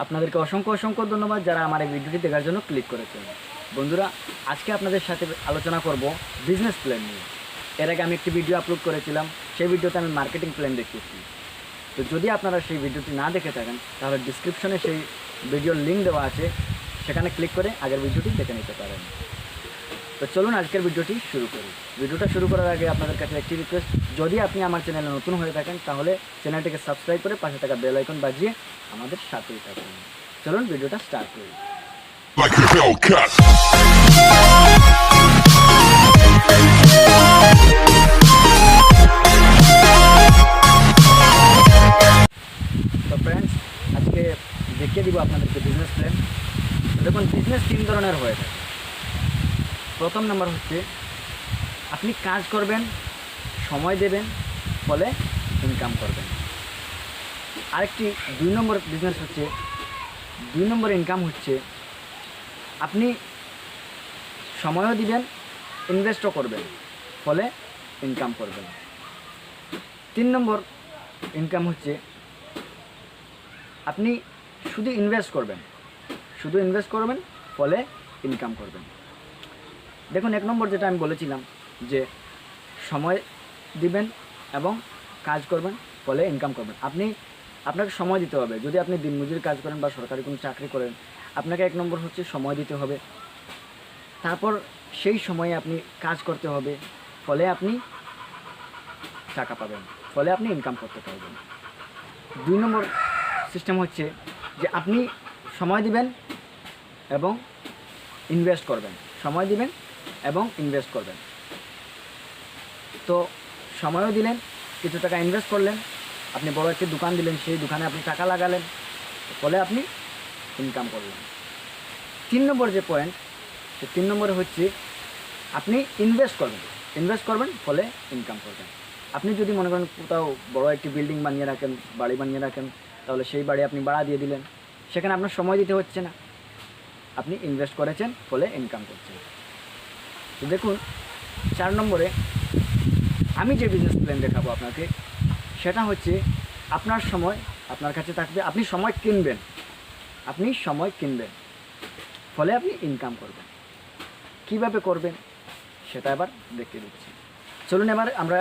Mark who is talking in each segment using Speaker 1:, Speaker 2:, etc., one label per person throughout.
Speaker 1: আপনাদেরকে অসংখ্য অসংখ্য ধন্যবাদ যারা আমার এই ভিডিওটি দেখার জন্য ক্লিক করেছেন। বন্ধুরা, আজকে আপনাদের সাথে আলোচনা করব বিজনেস প্ল্যান নিয়ে। এর আগে আমি একটি ভিডিও আপলোড করেছিলাম, সেই ভিডিওতে আমি মার্কেটিং প্ল্যান দেখিয়েছি। তো যদি আপনারা সেই ভিডিওটি না দেখে থাকেন তাহলে ডিসক্রিপশনে সেই ভিডিওর লিঙ্ক দেওয়া আছে, সেখানে ক্লিক করে আগের ভিডিওটি দেখে নিতে পারেন। তো চলুন আজকের ভিডিওটি শুরু করি। ভিডিওটা শুরু করার আগে আপনাদের কাছে একটি রিকোয়েস্ট, যদি আপনি আমার চ্যানেলে নতুন হয়ে থাকেন তাহলে চ্যানেলটিকে সাবস্ক্রাইব করে পাশে থাকা বেল আইকন বাজিয়ে আমাদের সাথেই থাকুন। চলুন ভিডিওটা স্টার্ট করি।
Speaker 2: Like a Hellcat.
Speaker 1: তো ফ্রেন্ডস, আজকে দেখিয়ে দিব আপনাদেরকে বিজনেস প্ল্যান। দেখুন, বিজনেস তিন ধরনের হয়ে থাকে। প্রথম নাম্বার হচ্ছে আপনি কাজ করবেন, সময় দেবেন, ফলে ইনকাম করবেন। আরেকটি 2 নম্বর বিজনেস হচ্ছে, 2 নম্বর ইনকাম হচ্ছে আপনি সময়ও দিবেন, ইনভেস্টও করবেন, ফলে ইনকাম করবেন। 3 নম্বর ইনকাম হচ্ছে আপনি শুধু ইনভেস্ট করবেন, ফলে ইনকাম করবেন। দেখুন, 1 নম্বর যেটা আমি বলেছিলাম যে সময় দিবেন এবং কাজ করবেন, ফলে ইনকাম করবেন। আপনাকে সময় দিতে হবে। যদি আপনি দিনমজুরি কাজ করেন বা সরকারি কোনো চাকরি করেন, আপনাকে 1 নম্বর হচ্ছে সময় দিতে হবে। তারপর সেই সময়ে আপনি কাজ করতে হবে, ফলে আপনি টাকা পাবেন, ফলে আপনি ইনকাম করতে পারবেন। 2 নম্বর সিস্টেম হচ্ছে যে আপনি সময় দিবেন এবং ইনভেস্ট করবেন, তো সময়ও দিলেন, কিছু টাকা ইনভেস্ট করলেন, আপনি বড় একটি দোকান দিলেন, সেই দোকানে আপনি টাকা লাগালেন, ফলে আপনি ইনকাম করলেন। 3 নম্বর যে পয়েন্ট, সে 3 নম্বরে হচ্ছে আপনি ইনভেস্ট করবেন, ফলে ইনকাম করবেন। আপনি যদি মনে করেন কোথাও বড় একটি বিল্ডিং বানিয়ে রাখেন, বাড়ি বানিয়ে রাখেন, তাহলে সেই বাড়ি আপনি ভাড়া দিয়ে দিলেন, সেখানে আপনার সময় দিতে হচ্ছে না, আপনি ইনভেস্ট করেছেন, ফলে ইনকাম করছেন। তো দেখুন, 4 নম্বরে আমি যে বিজনেস প্ল্যান দেখাবো আপনাকে, সেটা হচ্ছে আপনার সময় আপনার কাছে থাকবে, আপনি সময় কিনবেন, ফলে আপনি ইনকাম করবেন। কিভাবে করবেন সেটা এবার দেখিয়ে দিচ্ছি। চলুন এবার আমরা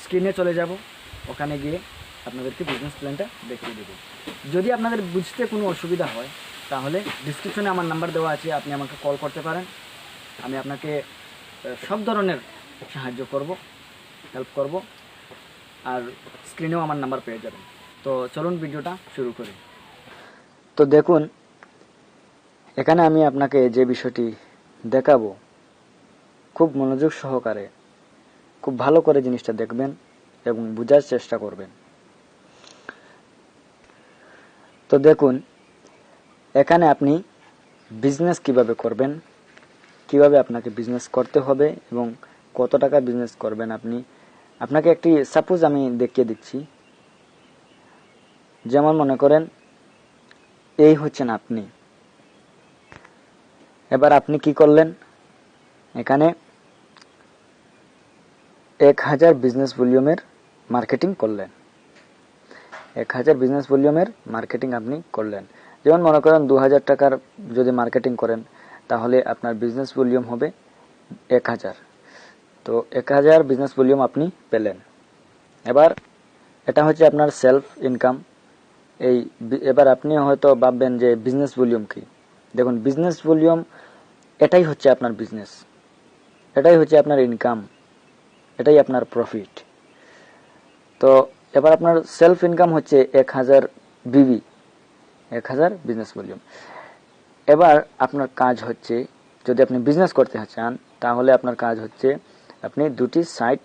Speaker 1: স্ক্রিনে চলে যাব, ওখানে গিয়ে আপনাদেরকে বিজনেস প্ল্যানটা দেখিয়ে দেব। যদি আপনাদের বুঝতে কোনো অসুবিধা হয় তাহলে ডিসক্রিপশনে আমার নাম্বার দেওয়া আছে, আপনি আমাকে কল করতে পারেন। আমি আপনাকে সব ধরনের সাহায্য করব, হেল্প করব, আর স্ক্রিনেও আমার নাম্বার পেয়ে যাবেন। তো চলুন ভিডিওটা শুরু করি। তো দেখুন, এখানে আমি আপনাকে যে বিষয়টি দেখাবো, খুব মনোযোগ সহকারে খুব ভালো করে জিনিসটা দেখবেন এবং বোঝার চেষ্টা করবেন। তো দেখুন, এখানে আপনি বিজনেস কিভাবে করবেন, কিভাবে আপনাকে বিজনেস করতে হবে এবং কত টাকা বিজনেস করবেন আপনাকে একটি সাপোজ আমি দেখিয়ে দিচ্ছি। যেমন মনে করেন এই হচ্ছেন আপনি। এবার আপনি কি করলেন, এখানে 1000 বিজনেস ভলিউমের মার্কেটিং করলেন, 1000 বিজনেস ভলিউমের মার্কেটিং আপনি করলেন। যেমন মনে করেন 2000 টাকার যদি মার্কেটিং করেন তাহলে আপনার বিজনেস ভলিউম হবে 1000। তো 1000 বিজনেস ভলিউম আপনি পেলেন। এবার এটা হচ্ছে আপনার সেলফ ইনকাম। এবার আপনি হয়তো ভাববেন যে বিজনেস ভলিউম কি। দেখুন, বিজনেস ভলিউম এটাই হচ্ছে আপনার বিজনেস, এটাই হচ্ছে আপনার ইনকাম, এটাই আপনার প্রফিট। তো এবার আপনার সেলফ ইনকাম হচ্ছে 1000 বিবি, 1000 বিজনেস ভলিউম। এবার আপনার কাজ হচ্ছে, যদি আপনি বিজনেস করতে চান তাহলে আপনার কাজ হচ্ছে আপনি 2টি সাইট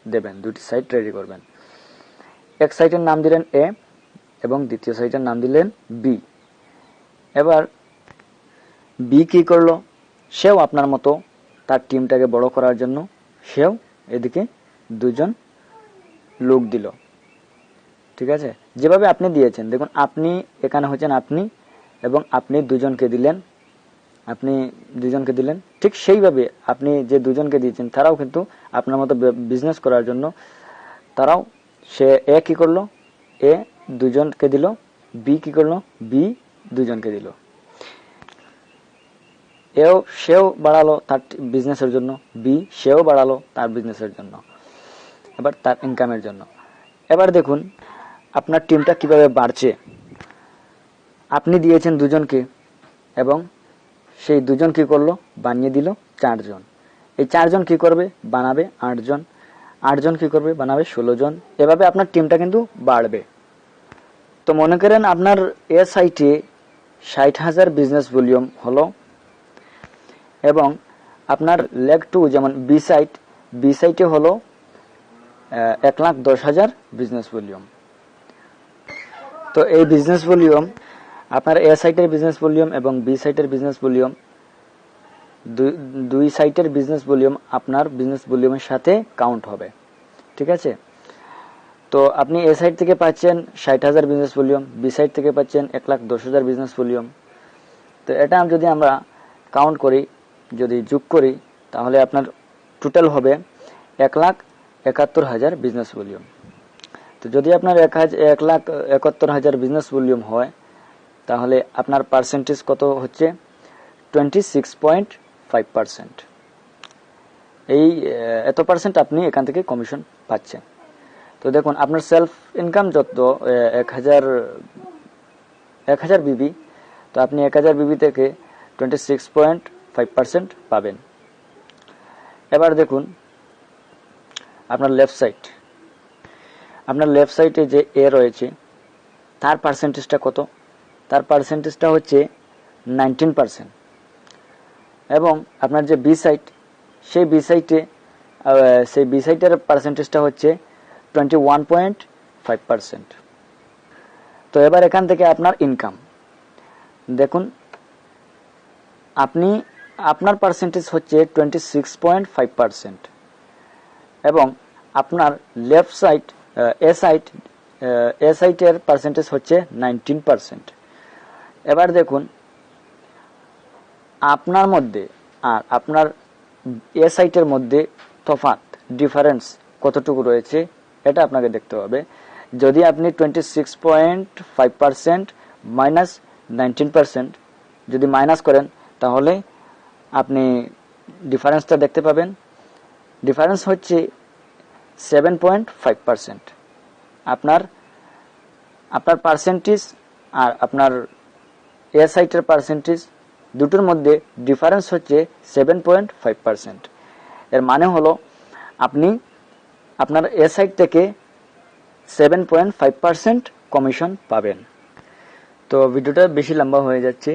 Speaker 1: দেবেন, 2টি সাইট রেডি করবেন। এক সাইটের নাম দিলেন এ এবং দ্বিতীয় সাইটের নাম দিলেন বি। এবার বি কি করলো, সেও আপনার মতো তার টিমটাকে বড় করার জন্য সেও এদিকে 2জন লোক দিল। ঠিক আছে, যেভাবে আপনি দিয়েছেন, দেখুন আপনি এখানে হচ্ছেন আপনি এবং আপনি 2জনকে দিলেন, ঠিক সেইভাবে আপনি যে 2জনকে দিয়েছেন তারাও কিন্তু আপনার মতো বিজনেস করার জন্য সে এ কি করলো, এ 2জনকে দিল, বি কি করলো, বি দুজনকে দিল। সেও বাড়ালো তার বিজনেসের জন্য, বি সেও বাড়ালো তার বিজনেসের জন্য, এবার তার ইনকামের জন্য। এবার দেখুন আপনার টিমটা কিভাবে বাড়ছে। আপনি দিয়েছেন দুজনকে এবং সেই দুজন কি করলো, বানিয়ে দিল 4 জন। এই 4 জন কি করবে, বানাবে 8 জন, 8 জন কি করবে, বানাবে 16 জন। এভাবে আপনার টিমটা কিন্তু বাড়বে। তো মনে করেন আপনার এ সাইটে 60,000 বিজনেস ভলিউম হলো এবং আপনার লেগ 2 যেমন বি সাইটে হলো 1,10,000 বিজনেস ভলিউম। তো এই বিজনেস ভলিউম আপনার এ সাইটের বিজনেস ভলিউম এবং বি সাইটের বিজনেস ভলিউম, দুই সাইটের বিজনেস ভলিউম আপনার বিজনেস ভলিউমের সাথে কাউন্ট হবে। ঠিক আছে? তো আপনি এ সাইট থেকে পাচ্ছেন 60,000 বিজনেস ভলিউম, বি সাইট থেকে পাচ্ছেন 1,10,000 বিজনেস ভলিউম। তো এটা যদি আমরা কাউন্ট করি, যদি যোগ করি, তাহলে আপনার টোটাল হবে 1,71,000 বিজনেস ভলিউম। তো যদি আপনার 1,71,000 বিজনেস ভলিউম হয়, তাহলে আপনার পার্সেন্টেজ কত হচ্ছে, 26.5%। এই এত পার্সেন্ট আপনি এখান থেকে কমিশন পাচ্ছেন। তো দেখুন আপনার সেলফ ইনকাম যত 1,000 বিবি, তো আপনি 1,000 বিবি থেকে 26.5% পাবেন। এবার দেখুন আপনার লেফট সাইডে যে এ রয়েছে তার পার্সেন্টেজটা কত, তার পার্সেন্টেজটা হচ্ছে 19%। এবং আপনার যে বি সাইট, সেই বি সাইটের পার্সেন্টেজটা হচ্ছে 21.5%। তো এবার এখান থেকে আপনার ইনকাম দেখুন, আপনার পার্সেন্টেজ হচ্ছে 26.5% এবং আপনার লেফট সাইড এ সাইটের পার্সেন্টেজ হচ্ছে 19%। এবার দেখুন আপনার মধ্যে আর আপনার এ সাইটের মধ্যে তফাৎ, ডিফারেন্স কতটুকু রয়েছে, এটা আপনাকে দেখতে হবে। যদি আপনি 26.5% মাইনাস 19% যদি মাইনাস করেন, তাহলে আপনি ডিফারেন্সটা দেখতে পাবেন। ডিফারেন্স হচ্ছে 7.5%। আপনার পার্সেন্টেজ আর আপনার এ সাইটের পার্সেন্টেজ দুটোর মধ্যে ডিফারেন্স হচ্ছে 7.5%। এর মানে হলো আপনি আপনার এ সাইট থেকে 7.5% কমিশন পাবেন। তো ভিডিওটা বেশি লম্বা হয়ে যাচ্ছে,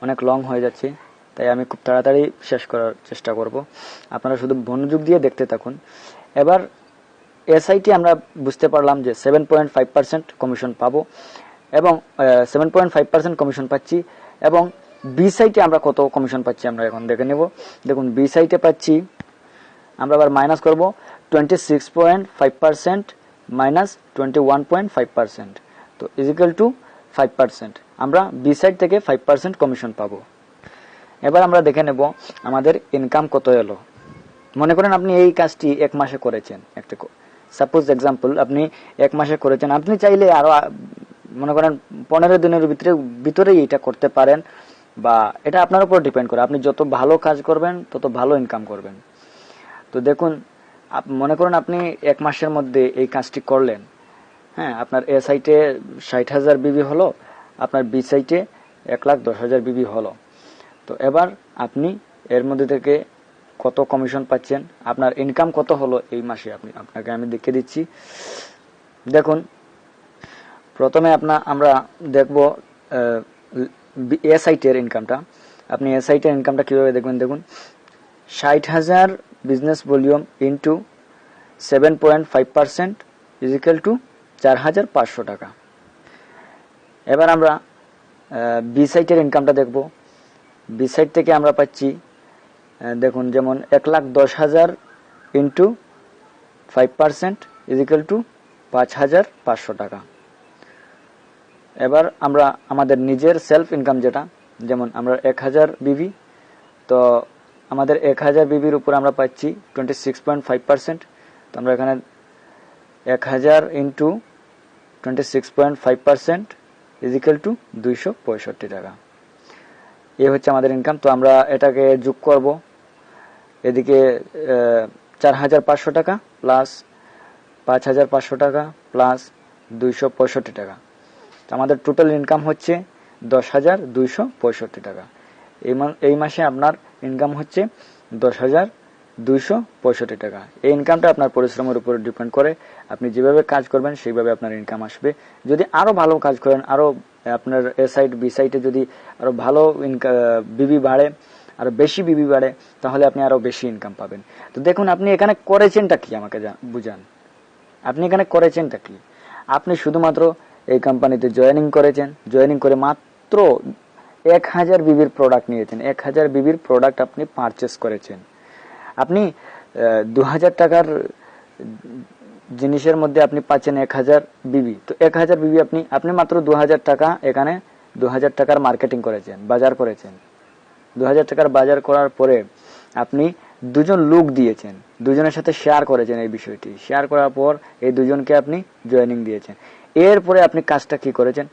Speaker 1: অনেক লং হয়ে যাচ্ছে, তাই আমি খুব তাড়াতাড়ি শেষ করার চেষ্টা করব। আপনারা শুধু মনোযোগ দিয়ে দেখতে থাকুন। এবার এ সাইটে আমরা বুঝতে পারলাম যে 7.5% কমিশন পাবো এবং 7.5% কমিশন পাচ্ছি। এবং বি সাইটে আমরা কত কমিশন পাচ্ছি আমরা এখন দেখে নেব। দেখুন বি সাইটে পাচ্ছি, আমরা আবার মাইনাস করব, 26.5% মাইনাস 21.5%, তো ইজিক্যাল টু 5%। আমরা বি সাইড থেকে 5% কমিশন পাবো। এবার আমরা দেখে নেব আমাদের ইনকাম কত এলো। মনে করেন আপনি এই কাজটি 1 মাসে করেছেন, একটা সাপোজ এক্সাম্পল, আপনি 1 মাসে করেছেন। আপনি চাইলে আরো মনে করেন 15 দিনের ভিতরেই এটা করতে পারেন, বা এটা আপনার উপর ডিপেন্ড করে। আপনি যত ভালো কাজ করবেন তত ভালো ইনকাম করবেন। তো দেখুন মনে করুন আপনি 1 মাসের মধ্যে এই কাজটি করলেন। হ্যাঁ, আপনার এ সাইটে 60,000 বিবি হলো, আপনার বি সাইটে 1,10,000 বিবি হলো। তো এবার আপনি এর মধ্যে থেকে কত কমিশন পাচ্ছেন, আপনার ইনকাম কত হলো এই মাসে, আপনাকে আমি দেখিয়ে দিচ্ছি। দেখুন প্রথমে আমরা দেখব এ সাইটের ইনকামটা। আপনি এ সাইটের ইনকামটা কিভাবে দেখবেন, দেখুন 60,000 business volume into 7.5% equal to 4,500 টাকা। এবার আমরা বি সাইটের ইনকামটা দেখব। বি সাইট থেকে আমরা পাচ্ছি, দেখুন যেমন 1,10,000 ইন্টু 5% ইজিক্যাল টু 5,500 টাকা। এবার আমরা আমাদের নিজের সেলফ ইনকাম যেটা, যেমন আমরা 1,000 বিবি, তো আমাদের 1,000 বিবির উপর আমরা পাচ্ছি 26.5%। তো আমরা এখানে 1,000 ইন্টু 26.5% ইজিক্যাল টু 265 টাকা। এ হচ্ছে আমাদের ইনকাম। তো আমরা এটাকে যোগ করব, এদিকে 4,500 টাকা প্লাস 5,500 টাকা প্লাস 265 টাকা। আমাদের টোটাল ইনকাম হচ্ছে 10,265 টাকা। এই মাসে আপনার ইনকাম হচ্ছে 10,265 টাকা। এই ইনকামটা আপনার পরিশ্রমের উপর ডিপেন্ড করে। আপনি যেভাবে কাজ করবেন সেইভাবে আপনার ইনকাম আসবে। যদি আরো ভালো কাজ করেন, আরো আপনার এ সাইড বি সাইডে যদি আরো ভালো বিবি বাড়ে, আরো বেশি বিবি বাড়ে, তাহলে আপনি আরো বেশি ইনকাম পাবেন। তো দেখুন আপনি এখানে করেছেনটা কি, আমাকে বুঝান। আপনি এখানে করেছেনটা কি? আপনি শুধুমাত্র এই কোম্পানিতে জয়েনিং করেছেন, জয়েনিং করে মাত্র 1,000 বিবির প্রোডাক্ট নিয়েছেন, 1,000 বিবির প্রোডাক্ট আপনি পারচেস করেছেন। আপনি 2,000 টাকার জিনিসের মধ্যে আপনি পাচ্ছেন 1,000 বিবি। তো 1,000 বিবি আপনি মাত্র 2,000 টাকা, এখানে 2,000 টাকার মার্কেটিং করেছেন, বাজার করেছেন। 2,000 টাকার বাজার করার পরে আপনি দুজন লোক দিয়েছেন, দুজনের সাথে শেয়ার করেছেন এই বিষয়টি। শেয়ার করার পর এই দুজনকে আপনি জয়েনিং দিয়েছেন। এরপরে আপনি কাজটা কি করেছেন?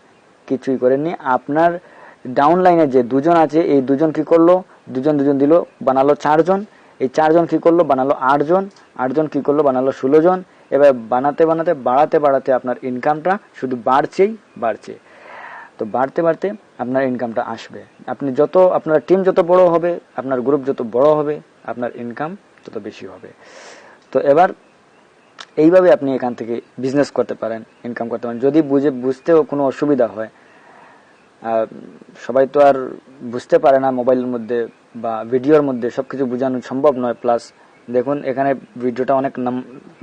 Speaker 1: কিছুই করেননি। আপনার ডাউন লাইনে যে দুজন আছে, এই দুজন কি করলো? দুজন দিল, বানালো 4 জন। এই 4 জন কি করলো? বানালো 8 জন। 8 জন কি করলো? বানালো 16 জন। এবার বানাতে বাড়াতে আপনার ইনকামটা শুধু বাড়ছেই বাড়ছে। তো বাড়তে আপনার ইনকামটা আসবে। আপনার টিম যত বড় হবে, আপনার গ্রুপ যত বড় হবে, আপনার ইনকাম তত বেশি হবে। তো এবার এইভাবে আপনি এখান থেকে বিজনেস করতে পারেন, ইনকাম করতে পারেন। যদি বুঝতেও কোনো অসুবিধা হয়, সবাই তো আর বুঝতে পারে না মোবাইলের মধ্যে বা ভিডিওর মধ্যে সবকিছু বোঝানো সম্ভব নয়। প্লাস দেখুন এখানে ভিডিওটা অনেক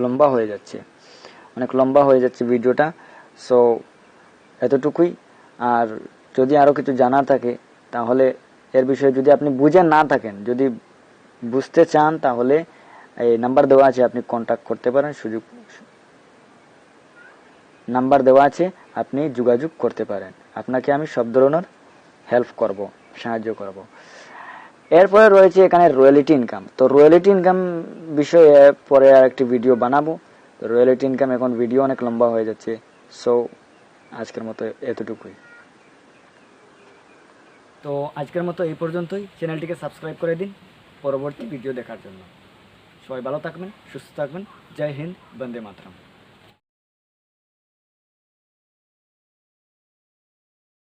Speaker 1: লম্বা হয়ে যাচ্ছে ভিডিওটা। সো এতটুকুই। আর যদি আরো কিছু জানার থাকে তাহলে এর বিষয়ে, যদি আপনি বুঝে না থাকেন, যদি বুঝতে চান, তাহলে এই নাম্বার দেওয়া আছে, আপনি কন্ট্যাক্ট করতে পারেন। নাম্বার দেওয়া আছে, আপনি যোগাযোগ করতে পারেন। আপনাকে আমি সব ধরনের হেল্প করব, সাহায্য করব। এরপরে রয়েছে এখানে রয়্যালিটি ইনকাম। তো রয়্যালিটি ইনকাম বিষয়ে পরে আর একটি ভিডিও বানাবো। তো রয়্যালিটি ইনকাম, এখন ভিডিও অনেক লম্বা হয়ে যাচ্ছে। সো আজকের মতো এতটুকুই। তো আজকের মতো এই পর্যন্তই। চ্যানেলটিকে সাবস্ক্রাইব করে দিন পরবর্তী ভিডিও দেখার জন্য। সবাই ভালো থাকবেন, সুস্থ থাকবেন। জয় হিন্দ, বন্দে মাতরম।